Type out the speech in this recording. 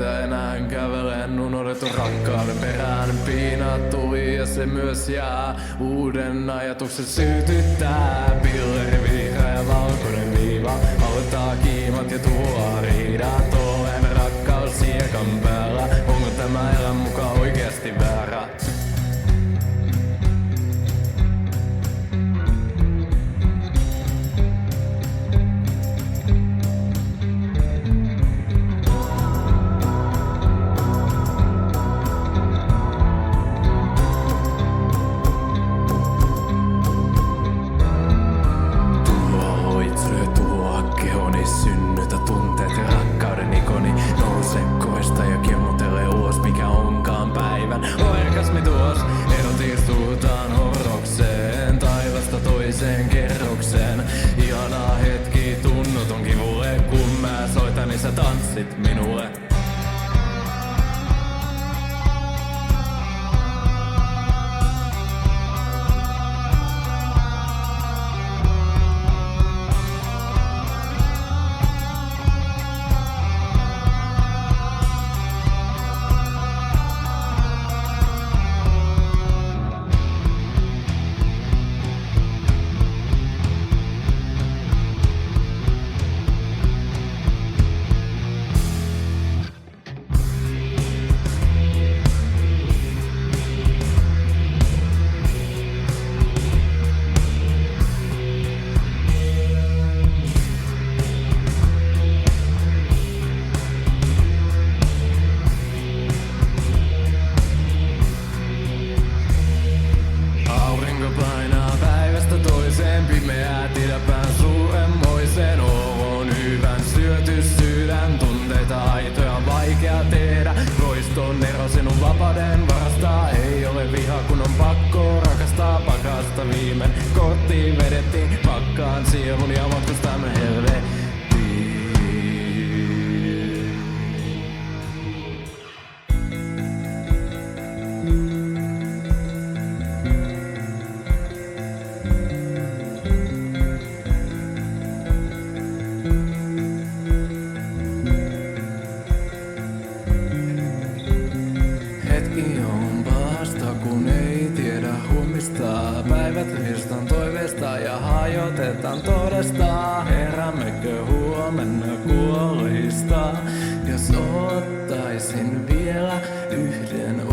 teitä enää kävelen unohdettu rakkauden perään. Piina tuli ja se myös jää. Uuden ajatuksen sytyttää. Pilleri vihreä ja valkoinen viiva aloittaa kiimat ja tuo riidaa. Tuollainen rakkaus siekan päällä. Onko tämä elämä mukaan oikeesti väärä? Synnytä tunteet ja rakkauden ikoni. Nouse koista ja kiemutele ulos, mikä onkaan päivän orgasmi tuos. Erot istutaan horrokseen, taivasta toiseen kerrokseen. Ihanaa hetki, tunnuton kivulle, kun mä soitan, niin sä tanssit minulle. Painaa päivästä toiseen, pimeää idäpään suuremmoiseen. On hyvän syöty sydän, tunteita aitoja on vaikea tehdä. Roiston ero sinun vapauden varastaa, ei ole viha kun on pakko rakastaa. Pakasta viimein korttiin vedettiin, pakkaan sielun ja matkustamme helvettiin. On paasta, kun ei tiedä huomista. Päivät listan toiveista ja hajotetaan todesta. Heräämmekö huomenna kuolleista? Jos ottaisin vielä yhden